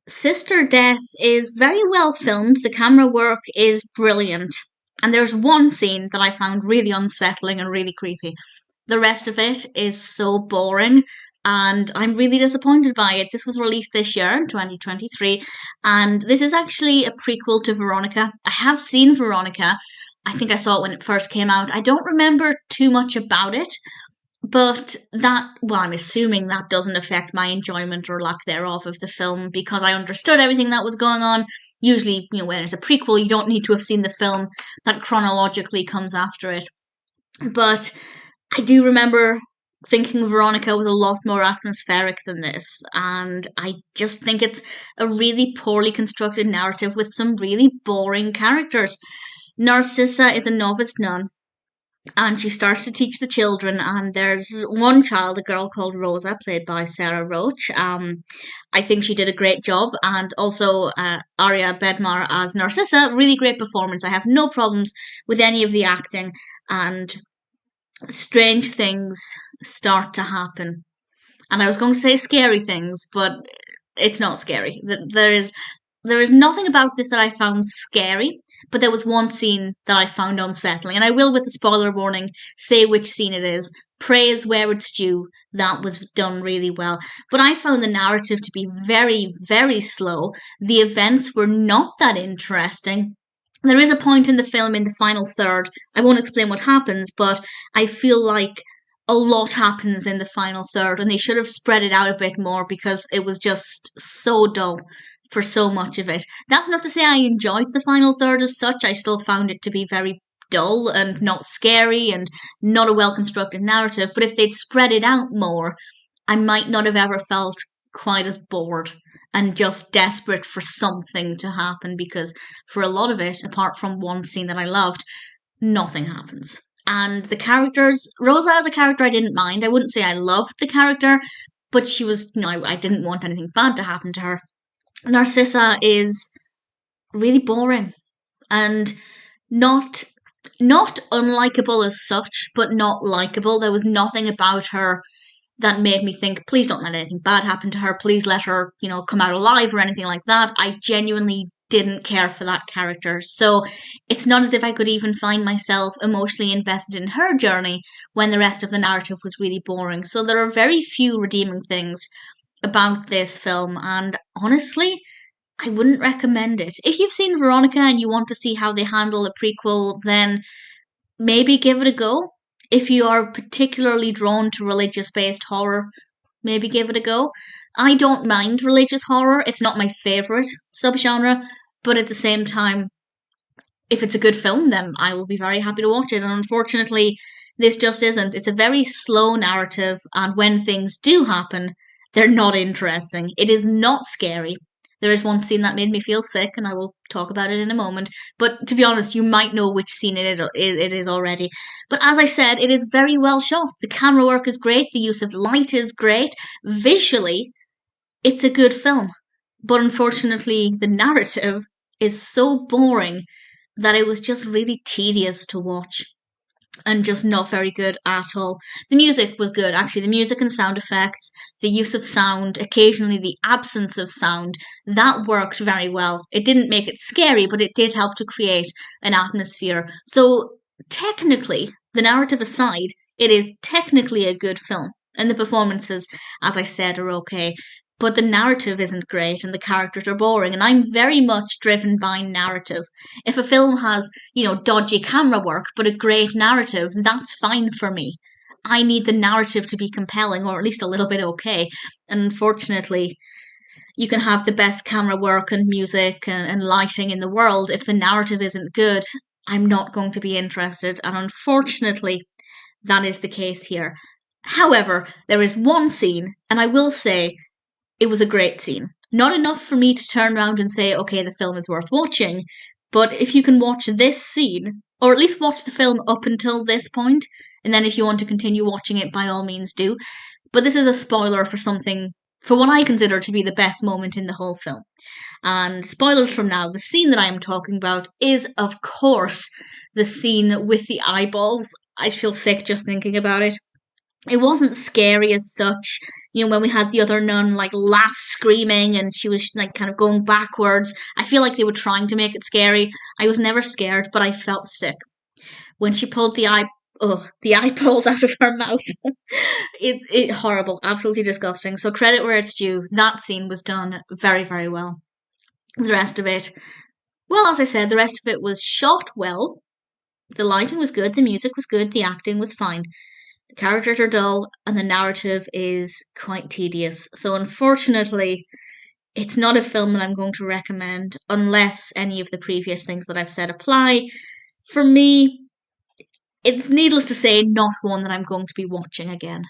Sister Death is very well filmed. The camera work is brilliant. And there's one scene that I found really unsettling and really creepy. The rest of it is so boring, and I'm really disappointed by it. This was released this year in 2023, and this is actually a prequel to Veronica. I have seen Veronica. I think I saw it when it first came out. I don't remember too much about it, but I'm assuming that doesn't affect my enjoyment or lack thereof of the film because I understood everything that was going on. Usually, when it's a prequel, you don't need to have seen the film that chronologically comes after it. But I do remember thinking Veronica was a lot more atmospheric than this, and I just think it's a really poorly constructed narrative with some really boring characters. Narcissa is a novice nun, and she starts to teach the children, and there's one child, a girl called Rosa, played by Sarah Roch. I think she did a great job, and also Aria Bedmar as Narcissa, really great performance. I have no problems with any of the acting, and strange things start to happen. And I was going to say scary things, but it's not scary. There is nothing about this that I found scary, but there was one scene that I found unsettling. And I will, with a spoiler warning, say which scene it is. Praise where it's due. That was done really well. But I found the narrative to be very, very slow. The events were not that interesting. There is a point in the film in the final third. I won't explain what happens, but I feel like a lot happens in the final third, and they should have spread it out a bit more because it was just so dull for so much of it. That's not to say I enjoyed the final third as such. I still found it to be very dull and not scary and not a well constructed narrative. But if they'd spread it out more, I might not have ever felt quite as bored and just desperate for something to happen because for a lot of it, apart from one scene that I loved, nothing happens. And the characters, Rosa as a character, I didn't mind. I wouldn't say I loved the character, but she was, I didn't want anything bad to happen to her. Narcissa is really boring and not unlikable as such, but not likable. There was nothing about her that made me think, please don't let anything bad happen to her. Please let her, come out alive or anything like that. I genuinely didn't care for that character. So it's not as if I could even find myself emotionally invested in her journey when the rest of the narrative was really boring. So there are very few redeeming things about this film, and honestly, I wouldn't recommend it. If you've seen Veronica and you want to see how they handle a prequel, then maybe give it a go. If you are particularly drawn to religious based horror, maybe give it a go. I don't mind religious horror, it's not my favourite subgenre, but at the same time, if it's a good film, then I will be very happy to watch it. And unfortunately, this just isn't. It's a very slow narrative, and when things do happen, they're not interesting. It is not scary. There is one scene that made me feel sick, and I will talk about it in a moment. But to be honest, you might know which scene it is already. But as I said, it is very well shot. The camera work is great. The use of light is great. Visually, it's a good film. But unfortunately, the narrative is so boring that it was just really tedious to watch and just not very good at all. The music was good, actually. The music and sound effects, the use of sound, occasionally the absence of sound, that worked very well. It didn't make it scary, but it did help to create an atmosphere. So, technically, the narrative aside, it is technically a good film. And the performances, as I said, are okay. But the narrative isn't great and the characters are boring. And I'm very much driven by narrative. If a film has, dodgy camera work but a great narrative, that's fine for me. I need the narrative to be compelling or at least a little bit okay. And unfortunately, you can have the best camera work and music and lighting in the world. If the narrative isn't good, I'm not going to be interested. And unfortunately, that is the case here. However, there is one scene, and I will say it was a great scene. Not enough for me to turn around and say, okay, the film is worth watching, but if you can watch this scene, or at least watch the film up until this point, and then if you want to continue watching it, by all means do. But this is a spoiler for what I consider to be the best moment in the whole film. And spoilers from now, the scene that I am talking about is, of course, the scene with the eyeballs. I feel sick just thinking about it. It wasn't scary as such. when we had the other nun like laugh screaming and she was like kind of going backwards. I feel like they were trying to make it scary. I was never scared, but I felt sick. When she pulled the eyeballs out of her mouth. It horrible, absolutely disgusting. So credit where it's due. That scene was done very, very well. The rest of it, well, as I said, the rest of it was shot well. The lighting was good, the music was good, the acting was fine. The characters are dull, and the narrative is quite tedious. So, unfortunately, it's not a film that I'm going to recommend unless any of the previous things that I've said apply. For me, it's needless to say not one that I'm going to be watching again.